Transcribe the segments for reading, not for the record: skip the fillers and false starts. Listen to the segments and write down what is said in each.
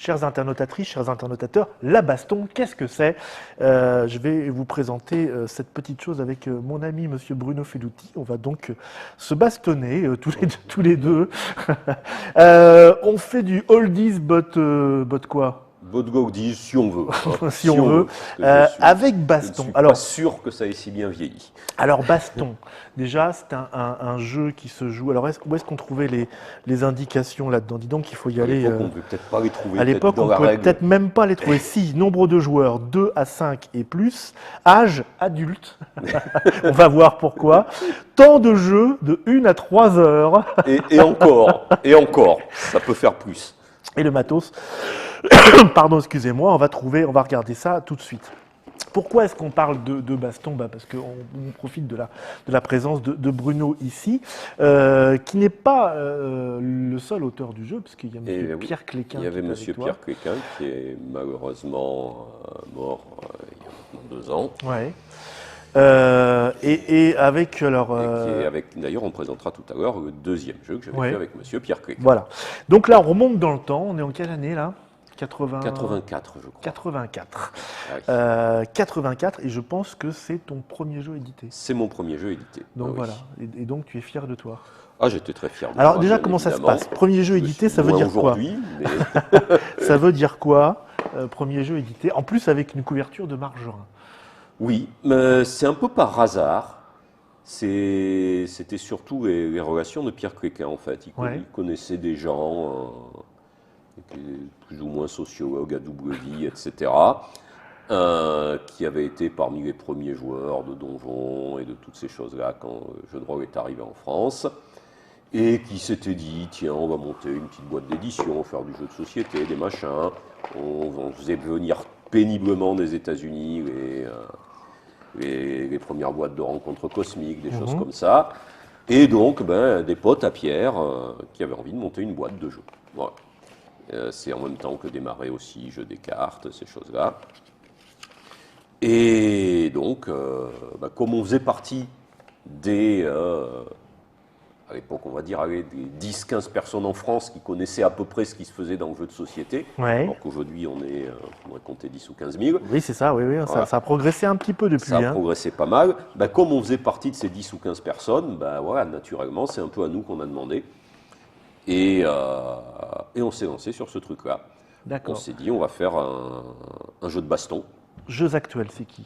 chères internautatrices, chers internautateurs, la baston, qu'est-ce que c'est? Je vais vous présenter cette petite chose avec mon ami Monsieur Bruno Feduti. On va donc se bastonner tous les deux. On fait du oldies but quoi? Votre goldies, si on veut. Hein. Si on veut, avec baston. Je ne suis pas sûr que ça ait si bien vieilli. Alors baston, déjà c'est un jeu qui se joue. Alors où est-ce qu'on trouvait les indications là-dedans? Dis donc il faut y aller. À l'époque, on ne peut peut-être pas les trouver. À l'époque, on ne peut peut-être même pas les trouver. Si, nombre de joueurs, 2 à 5 et plus. Âge adulte. On va voir pourquoi. Temps de jeu de 1 à 3 heures. Et encore, ça peut faire plus. Et le matos, pardon, excusez-moi, on va regarder ça tout de suite. Pourquoi est-ce qu'on parle de baston? Parce qu'on profite de la présence de Bruno ici, qui n'est pas le seul auteur du jeu, parce qu'il y a M. Pierre Cléquin. Il y avait M. Pierre Cléquin qui est malheureusement mort il y a 2 ans. Ouais. Et avec alors. D'ailleurs, on présentera tout à l'heure le deuxième jeu que j'avais fait avec M. Pierre Cléquin. Voilà. Donc là, on remonte dans le temps. On est en quelle année là? 84, je crois. 84. Ah, 84, et je pense que c'est ton premier jeu édité. C'est mon premier jeu édité. Donc voilà. Et donc tu es fier de toi? Ah, j'étais très fier de toi. Alors déjà, comment ça se passe? Premier jeu édité, ça veut dire quoi? Mais... Ça veut dire quoi? Premier jeu édité, en plus avec une couverture de margerin. Oui, mais c'est un peu par hasard. C'était surtout les relations de Pierre Cléquin, en fait. Il connaissait des gens qui étaient plus ou moins sociologues à double vie, etc., qui avaient été parmi les premiers joueurs de donjons et de toutes ces choses-là quand le jeu de rôle est arrivé en France, et qui s'étaient dit, tiens, on va monter une petite boîte d'édition, faire du jeu de société, des machins. On faisait venir péniblement des États-Unis les premières boîtes de rencontres cosmiques, des choses comme ça. Et donc, des potes à Pierre qui avaient envie de monter une boîte de jeux. Voilà. C'est en même temps que démarrer aussi jeu des cartes, ces choses-là. Et donc, comme on faisait partie à l'époque, on va dire, des 10-15 personnes en France qui connaissaient à peu près ce qui se faisait dans le jeu de société. Alors qu'aujourd'hui, on pourrait compter 10 ou 15 000. Oui, c'est ça, oui. Voilà. Ça a progressé un petit peu depuis. Ça a progressé pas mal. Comme on faisait partie de ces 10 ou 15 personnes, voilà, naturellement, c'est un peu à nous qu'on a demandé. Et on s'est lancé sur ce truc-là. On s'est dit, on va faire un jeu de baston. Jeux actuels, c'est qui?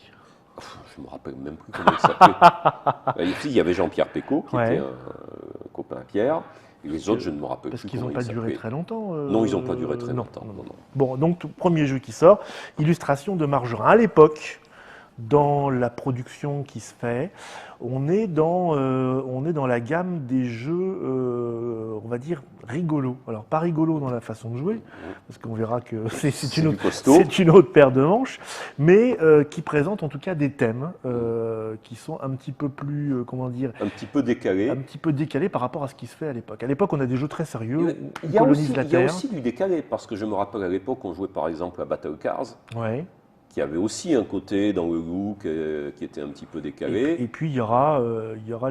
Je ne me rappelle même plus comment il s'appelait. Ici, il y avait Jean-Pierre Pécaud, qui était un copain à Pierre. Et les autres, je ne me rappelle plus comment ils s'appelaient. Parce qu'ils n'ont pas duré très longtemps. Non, ils n'ont pas duré très longtemps. Non. Bon, donc, premier jeu qui sort, illustration de margerin. À l'époque, dans la production qui se fait, on est dans la gamme des jeux, on va dire, rigolos. Alors, pas rigolos dans la façon de jouer, parce qu'on verra que c'est une autre paire de manches, mais qui présentent en tout cas des thèmes qui sont un petit peu plus, comment dire... Un petit peu décalés. Un petit peu décalés par rapport à ce qui se fait à l'époque. À l'époque, on a des jeux très sérieux, il y a aussi du décalé, parce que je me rappelle à l'époque, on jouait par exemple à Battle Cars. Ouais. Qui avait aussi un côté dans le look qui était un petit peu décalé. Et puis il y aura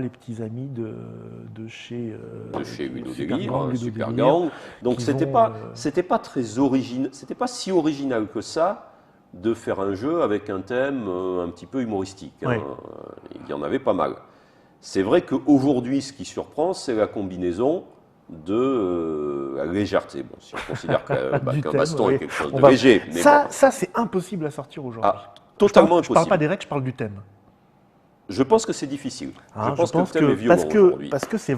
les petits amis de chez Ludo Délire, Super Gang. Donc c'était pas très original, c'était pas si original que ça de faire un jeu avec un thème un petit peu humoristique. Il y en avait pas mal. C'est vrai qu'aujourd'hui, ce qui surprend, c'est la combinaison de la légèreté. Bon, si on considère qu'un baston est quelque chose de léger. Mais ça, c'est impossible à sortir aujourd'hui. Totalement impossible. Je ne parle pas des règles, je parle du thème. Je pense que c'est difficile. Je pense que le thème est violent aujourd'hui. Parce que c'est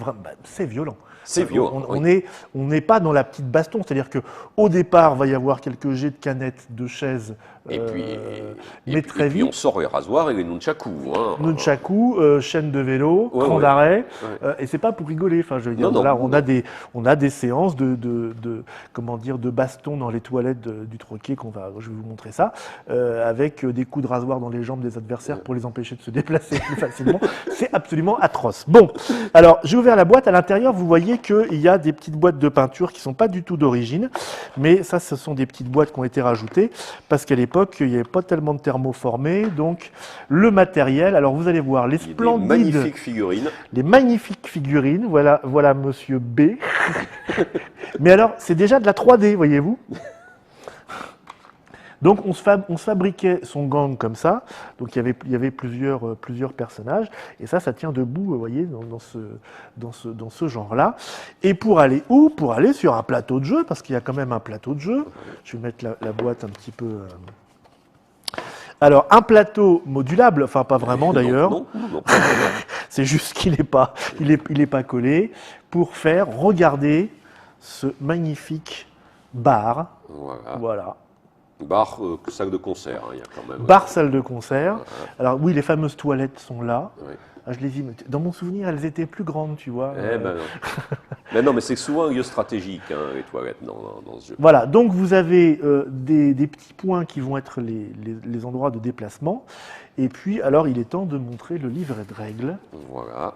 violent. C'est violent. On n'est pas dans la petite baston, c'est-à-dire qu'au départ, il va y avoir quelques jets de canettes, de chaises, et mais très vite. On sort les rasoirs et les nunchaku. Nunchaku, chaîne de vélo, cran d'arrêt, et c'est pas pour rigoler. Enfin, je veux dire, là, on a des séances de baston dans les toilettes du troquet je vais vous montrer ça, avec des coups de rasoir dans les jambes des adversaires pour les empêcher de se déplacer plus facilement. C'est absolument atroce. Bon, alors j'ai ouvert la boîte. À l'intérieur, vous voyez qu'il y a des petites boîtes de peinture qui ne sont pas du tout d'origine, mais ça, ce sont des petites boîtes qui ont été rajoutées parce qu'à l'époque, il n'y avait pas tellement de thermoformés. Donc, le matériel, alors vous allez voir les splendides... magnifiques figurines. Les magnifiques figurines, voilà Monsieur B. Mais alors, c'est déjà de la 3D, voyez-vous. Donc on se fabriquait son gang comme ça, donc il y avait plusieurs personnages, et ça tient debout, vous voyez, dans ce genre-là. Et pour aller où? Pour aller sur un plateau de jeu, parce qu'il y a quand même un plateau de jeu. Je vais mettre la boîte un petit peu... Alors, un plateau modulable, enfin pas vraiment d'ailleurs, non. c'est juste qu'il n'est pas, il est pas collé, pour faire regarder ce magnifique bar. Voilà. Bar, salle de concert, il y a quand même. Bar, salle de concert. Alors oui, les fameuses toilettes sont là. Oui. Ah, je les ai, dans mon souvenir, elles étaient plus grandes, tu vois. Non. mais c'est souvent un lieu stratégique, hein, les toilettes dans ce jeu. Voilà, donc vous avez des petits points qui vont être les endroits de déplacement. Et puis, alors, il est temps de montrer le livret de règles. Voilà.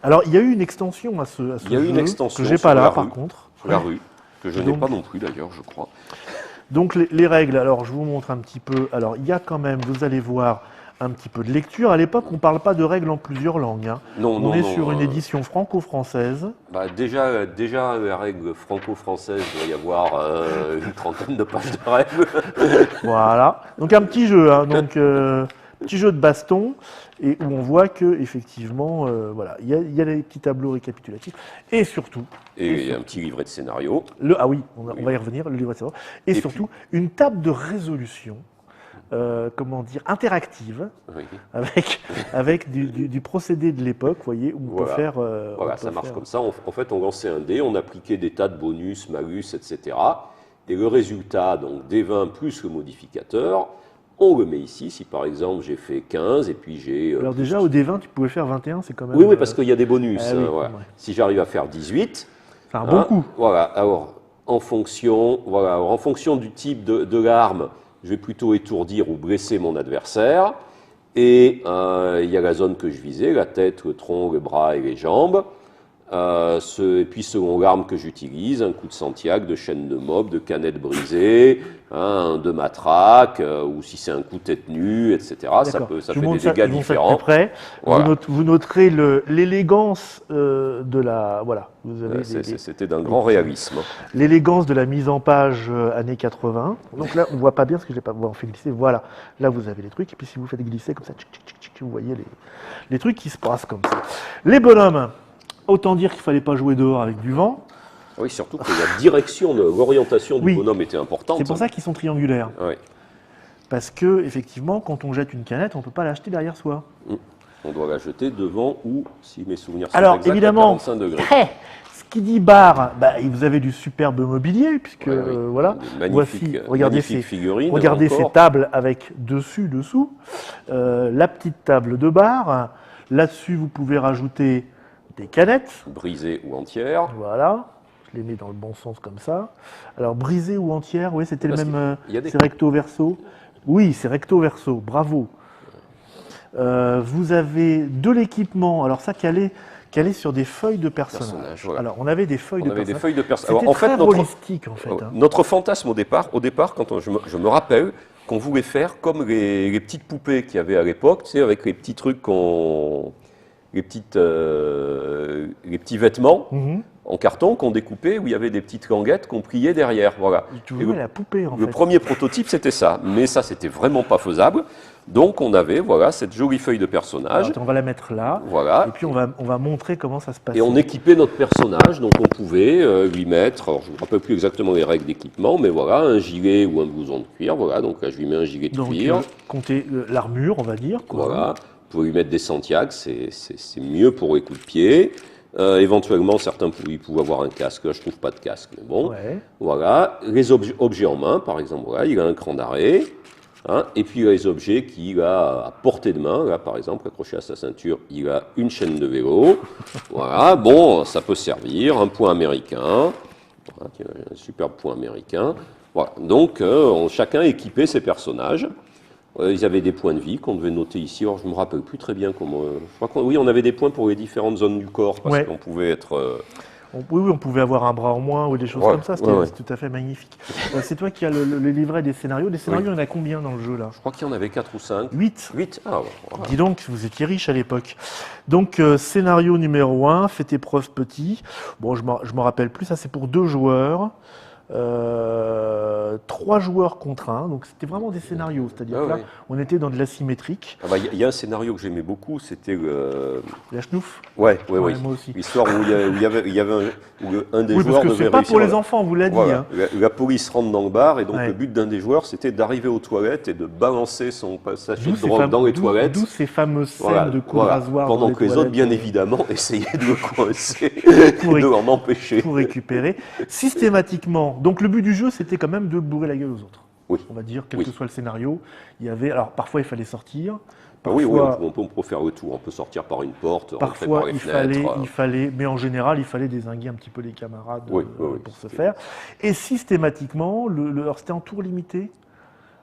Alors, il y a eu une extension à ce jeu. Il y a eu une extension que j'ai pas là, par contre. La rue, que je n'ai pas non plus d'ailleurs, je crois. Donc, les règles, alors, je vous montre un petit peu. Alors, il y a quand même, vous allez voir, un petit peu de lecture. À l'époque, on ne parle pas de règles en plusieurs langues. Hein. On est sur une édition franco-française. Déjà, la règle franco-française, il doit y avoir une trentaine de pages de règles. Voilà. Donc un petit jeu, hein. Donc petit jeu de baston, et où on voit que effectivement, voilà, il y a les petits tableaux récapitulatifs, et surtout. Et un petit livret de scénario. Ah oui, on va y revenir, le livret de scénario. Et surtout, une table de résolution. Comment dire, interactive, avec du procédé de l'époque, vous voyez, où on peut faire... ça marche comme ça. En fait, on lançait un dé, on appliquait des tas de bonus, malus, etc. Et le résultat, donc des 20 plus le modificateur, on le met ici. Si par exemple j'ai fait 15 et puis j'ai... Alors déjà, au D20, tu pouvais faire 21, c'est quand même... Oui, parce qu'il y a des bonus. Si j'arrive à faire 18... C'est un bon coup. Voilà, alors en fonction du type de l'arme, je vais plutôt étourdir ou blesser mon adversaire. Et il y a la zone que je visais, la tête, le tronc, les bras et les jambes. Et puis selon l'arme que j'utilise, un coup de Santiago, de chaîne de mob, de canette brisée, de matraque, ou si c'est un coup de tête nue, etc. Ça fait des dégâts différents. Voilà. Vous noterez l'élégance de la... Voilà. C'était d'un grand réalisme. L'élégance de la mise en page années 80. Donc là, on ne voit pas bien parce que je n'ai pas fait glisser. Voilà. Là, vous avez les trucs. Et puis si vous faites glisser comme ça, vous voyez les trucs qui se passent comme ça. Les bonhommes. Autant dire qu'il ne fallait pas jouer dehors avec du vent. Oui, surtout que la direction, l'orientation du bonhomme était importante. C'est pour ça qu'ils sont triangulaires. Oui. Parce que, effectivement, quand on jette une canette, on ne peut pas l'acheter derrière soi. On doit la jeter devant ou, si mes souvenirs sont exacts, évidemment, à 45 degrés. Ce qui dit bar, vous avez du superbe mobilier, puisque, voilà. Voici, regardez ces tables avec dessous. La petite table de bar. Là-dessus, vous pouvez rajouter des canettes. Brisées ou entières. Voilà, je les mets dans le bon sens comme ça. Alors, brisées ou entières, oui, c'était le même. C'est recto verso. Oui, c'est recto verso, bravo. Vous avez de l'équipement, alors ça calé sur des feuilles de personnages. Voilà. Alors, on avait des feuilles de personnages. C'était très holistique, en fait. Notre fantasme au départ, quand je me rappelle qu'on voulait faire comme les petites poupées qu'il y avait à l'époque, tu sais, avec les petits trucs les petits vêtements en carton qu'on découpait, où il y avait des petites languettes qu'on pliait derrière. Voilà. Tu jouais la poupée, en fait. Le premier prototype, c'était ça. Mais ça, c'était vraiment pas faisable. Donc, on avait cette jolie feuille de personnage. Alors, on va la mettre là. Voilà. Et puis, on va montrer comment ça se passe. Et on équipait notre personnage. Donc, on pouvait lui mettre, alors je ne me rappelle plus exactement les règles d'équipement, mais voilà, un gilet ou un blouson de cuir. Voilà. Donc, là, je lui mets un gilet de cuir. Comptez l'armure, on va dire. Voilà. Vous pouvez lui mettre des Santiago, c'est mieux pour les coups de pied. Éventuellement, certains pouvaient avoir un casque. Là, je ne trouve pas de casque, mais bon. Ouais. Voilà. Les objets en main, par exemple, voilà, il a un cran d'arrêt. Et puis, il a les objets qu'il a à portée de main. Là, par exemple, accroché à sa ceinture, il a une chaîne de vélo. Voilà. Bon, ça peut servir. Un point américain. Voilà, un superbe point américain. Voilà. Donc, chacun équipait ses personnages. Ils avaient des points de vie qu'on devait noter ici. Alors, je ne me rappelle plus très bien comment. Je crois oui, on avait des points pour les différentes zones du corps parce qu'on pouvait être. Oui, on pouvait avoir un bras en moins ou des choses comme ça. C'était tout à fait magnifique. C'est toi qui as le livret des scénarios. Des scénarios, il y en a combien dans le jeu là? Je crois qu'il y en avait 4 ou 5. 8. 8. Ah, voilà. Dis donc, vous étiez riche à l'époque. Donc, scénario numéro 1, fais tes preuves petit. Bon, je me rappelle plus. Ça, c'est pour 2 joueurs. 3 joueurs contre 1, donc c'était vraiment des scénarios, c'est-à-dire que là, on était dans de l'asymétrique. Il y a un scénario que j'aimais beaucoup, c'était la Schnouf. Ouais, moi aussi. L'histoire où il y avait un des joueurs parce que c'est pas pour les enfants, on vous l'a dit. Hein. La police rentre dans le bar et donc le but d'un des joueurs, c'était d'arriver aux toilettes et de balancer son sachet de drogue dans les toilettes. D'où ces fameuses scènes de coups de rasoir. Pendant que les autres, bien évidemment, essayaient de le coincer, de l'en empêcher. Pour récupérer. Systématiquement. Donc le but du jeu, c'était quand même de bourrer la gueule aux autres. Oui. On va dire, quel que soit le scénario. Il y avait, alors parfois il fallait sortir. Parfois, on peut faire le tour. On peut sortir par une porte, rentrer par les fenêtres. Il fallait, mais en général, il fallait dézinguer un petit peu les camarades pour se faire. Et systématiquement, alors c'était en tour limité.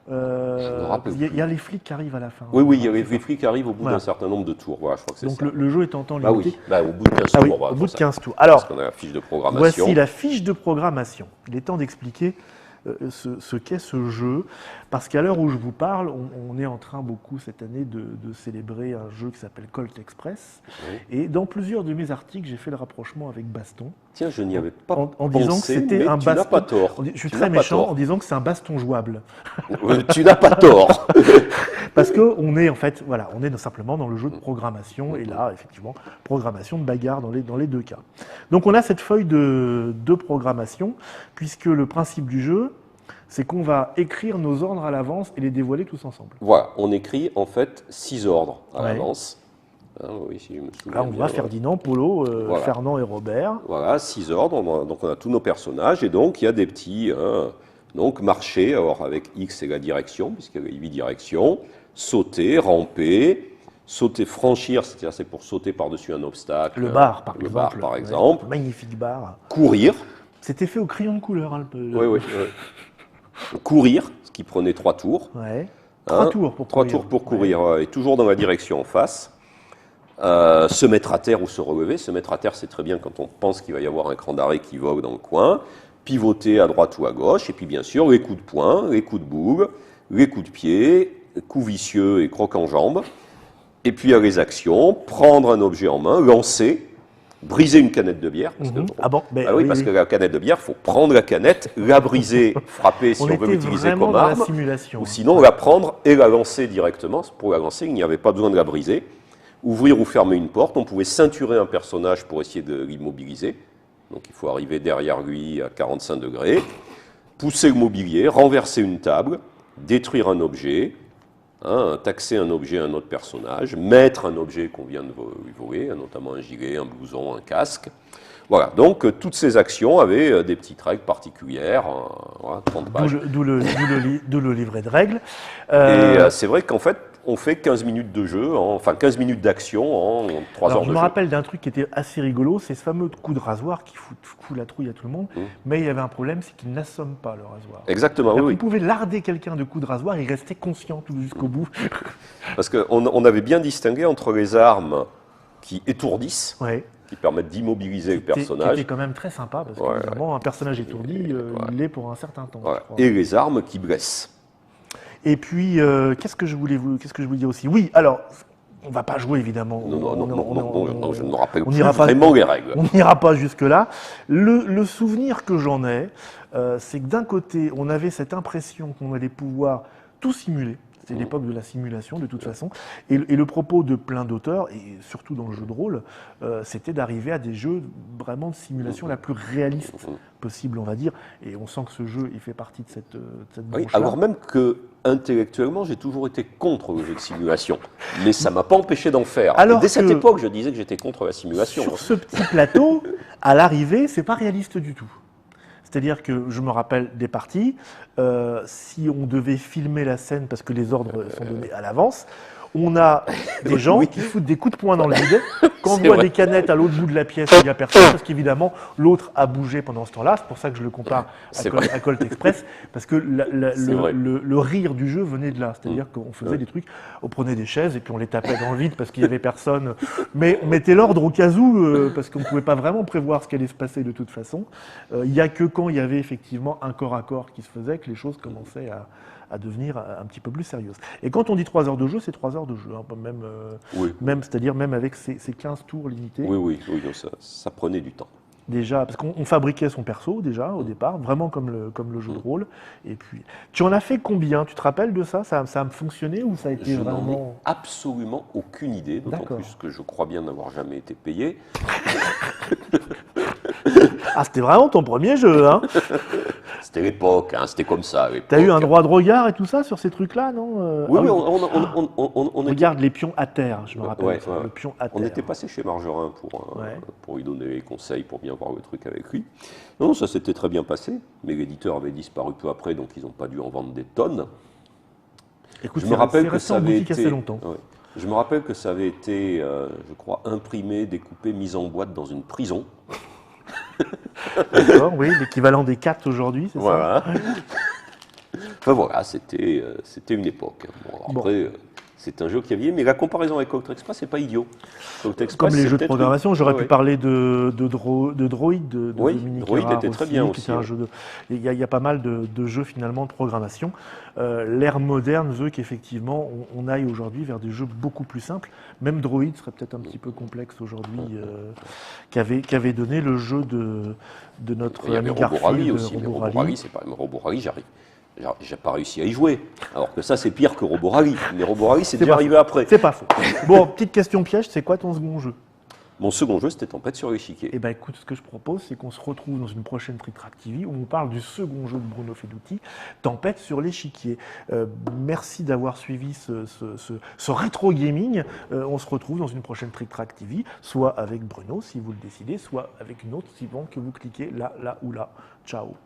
Il y a les flics qui arrivent à la fin. Oui, il y a les flics qui arrivent au bout d'un certain nombre de tours. Voilà, je crois que donc le jeu est en temps limité. Au bout de 15 tours. Au bout de 15 tours. Alors, parce qu'on a la fiche de programmation. Voici la fiche de programmation. Il est temps d'expliquer ce qu'est ce jeu, parce qu'à l'heure où je vous parle, on est en train beaucoup cette année de célébrer un jeu qui s'appelle Colt Express, et dans plusieurs de mes articles, j'ai fait le rapprochement avec Baston. Tiens, je n'y avais pas en disant que c'était un baston. Tu n'as pas tort. Je suis très méchant en disant que c'est un baston jouable. Tu n'as pas tort. Parce qu'on est en fait, voilà, on est simplement dans le jeu de programmation, et là, effectivement, programmation de bagarre dans les deux cas. Donc on a cette feuille de programmation, puisque le principe du jeu, c'est qu'on va écrire nos ordres à l'avance et les dévoiler tous ensemble. Voilà, on écrit en fait 6 ordres à l'avance. Si je me souviens là, on voit Ferdinand, Polo, Fernand et Robert. Voilà, 6 ordres, donc on a tous nos personnages, et donc il y a des petits, donc marcher, alors avec X c'est la direction, puisqu'il y a 8 directions, sauter, ramper, sauter, franchir, c'est-à-dire c'est pour sauter par-dessus un obstacle. Le bar, par exemple. Magnifique bar. Courir. C'était fait au crayon de couleur. Hein, oui. Courir, ce qui prenait 3 tours. Ouais. 3 tours pour courir. 3 tours pour courir, et toujours dans la direction en face. Se mettre à terre ou se relever. Se mettre à terre, c'est très bien quand on pense qu'il va y avoir un cran d'arrêt qui vogue dans le coin. Pivoter à droite ou à gauche. Et puis bien sûr, les coups de poing, les coups de boule, les coups de pied, coups vicieux et crocs en jambes. Et puis il y a les actions, prendre un objet en main, lancer, briser une canette de bière. Parce que, parce que la canette de bière, il faut prendre la canette, la briser, frapper si on veut l'utiliser comme arme, ou sinon la prendre et la lancer directement. Pour la lancer, il n'y avait pas besoin de la briser. Ouvrir ou fermer une porte, on pouvait ceinturer un personnage pour essayer de l'immobiliser. Donc il faut arriver derrière lui à 45 degrés, pousser le mobilier, renverser une table, détruire un objet, taxer un objet à un autre personnage, mettre un objet qu'on vient de lui voler, notamment un gilet, un blouson, un casque. Voilà, donc toutes ces actions avaient des petites règles particulières, 30 pages. D'où le livret de règles. Et c'est vrai qu'en fait, on fait 15 minutes de jeu, 15 minutes d'action en 3 heures de jeu. Je me rappelle d'un truc qui était assez rigolo, c'est ce fameux coup de rasoir qui fout la trouille à tout le monde, mais il y avait un problème, c'est qu'il n'assomme pas le rasoir. Exactement, oui. Vous pouvez larder quelqu'un de coups de rasoir et rester conscient tout jusqu'au bout. Parce qu'on avait bien distingué entre les armes qui étourdissent, qui permettent d'immobiliser le personnage. C'était quand même très sympa, parce qu'évidemment, un personnage étourdi, il l'est pour un certain temps. Et les armes qui blessent. Et puis, qu'est-ce que je voulais dire aussi? Oui, alors, on ne va pas jouer évidemment. Non, je ne me rappelle plus vraiment les règles. On n'ira pas jusque-là. Le souvenir que j'en ai, c'est que d'un côté, on avait cette impression qu'on allait pouvoir tout simuler. C'était l'époque de la simulation, de toute façon. Et le propos de plein d'auteurs, et surtout dans le jeu de rôle, c'était d'arriver à des jeux vraiment de simulation la plus réaliste possible, on va dire. Et on sent que ce jeu, il fait partie de cette branche-là. Alors même que, intellectuellement, j'ai toujours été contre le jeu de simulation. Mais ça ne m'a pas empêché d'en faire. Dès cette époque, je disais que j'étais contre la simulation. Sur ce petit plateau, à l'arrivée, c'est pas réaliste du tout. C'est-à-dire que je me rappelle des parties, si on devait filmer la scène parce que les ordres sont donnés à l'avance, on a des gens qui foutent des coups de poing dans le vide. Quand on voit des canettes à l'autre bout de la pièce, il n'y a personne, parce qu'évidemment, l'autre a bougé pendant ce temps-là. C'est pour ça que je le compare à Colt Express, parce que le rire du jeu venait de là. C'est-à-dire qu'on faisait des trucs, on prenait des chaises et puis on les tapait dans le vide parce qu'il n'y avait personne. Mais on mettait l'ordre au cas où, parce qu'on ne pouvait pas vraiment prévoir ce qui allait se passer de toute façon. Il n'y a que quand il y avait effectivement un corps à corps qui se faisait que les choses commençaient à devenir un petit peu plus sérieuses. Et quand on dit 3 heures de jeu, c'est 3 heures de jeu, c'est-à-dire même avec ces 15 tours limités. Oui, ça prenait du temps. déjà, parce qu'on fabriquait son perso déjà au départ, vraiment comme le jeu de rôle. Et puis, tu en as fait combien? Tu te rappelles de ça? Ça a fonctionné ou ça a été Je n'en ai vraiment... absolument aucune idée, d'autant plus que je crois bien n'avoir jamais été payé. Ah, c'était vraiment ton premier jeu, hein? C'était l'époque, hein, c'était comme ça. T'as eu un droit de regard et tout ça sur ces trucs-là, non? Oui, on regarde les pions à terre, je me rappelle. Le pion à terre. On était passé chez Margerin pour lui donner les conseils, pour bien voir le truc avec lui. Non, ça s'était très bien passé, mais l'éditeur avait disparu peu après, donc ils n'ont pas dû en vendre des tonnes. Écoute, je me rappelle que ça avait été assez longtemps. Ouais. Je me rappelle que ça avait été, je crois, imprimé, découpé, mis en boîte dans une prison. D'accord, oui, l'équivalent des 4 aujourd'hui, c'est ça? Enfin voilà, c'était une époque. Bon, après, c'est un jeu qui a vieilli, mais la comparaison avec Octo Express, c'est pas idiot. Comme les jeux de programmation, j'aurais pu parler de Droid, de Dominique Droid Erard était très bien aussi. Il y a pas mal de jeux finalement de programmation. L'ère moderne veut qu'effectivement on aille aujourd'hui vers des jeux beaucoup plus simples. Même Droid serait peut-être un petit peu complexe aujourd'hui, qu'avait donné le jeu de notre ami Garfield. Robo Rally, j'ai pas réussi à y jouer. Alors que ça, c'est pire que Robo Rally. Mais Robo Rally, c'est déjà arrivé après. C'est pas faux. Bon, petite question piège, c'est quoi ton second jeu? Mon second jeu, c'était Tempête sur l'échiquier. Eh bien, écoute, ce que je propose, c'est qu'on se retrouve dans une prochaine Trick Track TV où on parle du second jeu de Bruno Fedouti, Tempête sur l'échiquier. Merci d'avoir suivi ce rétro gaming. On se retrouve dans une prochaine Trick Track TV, soit avec Bruno, si vous le décidez, soit avec une autre, suivant que vous cliquez là ou là. Ciao.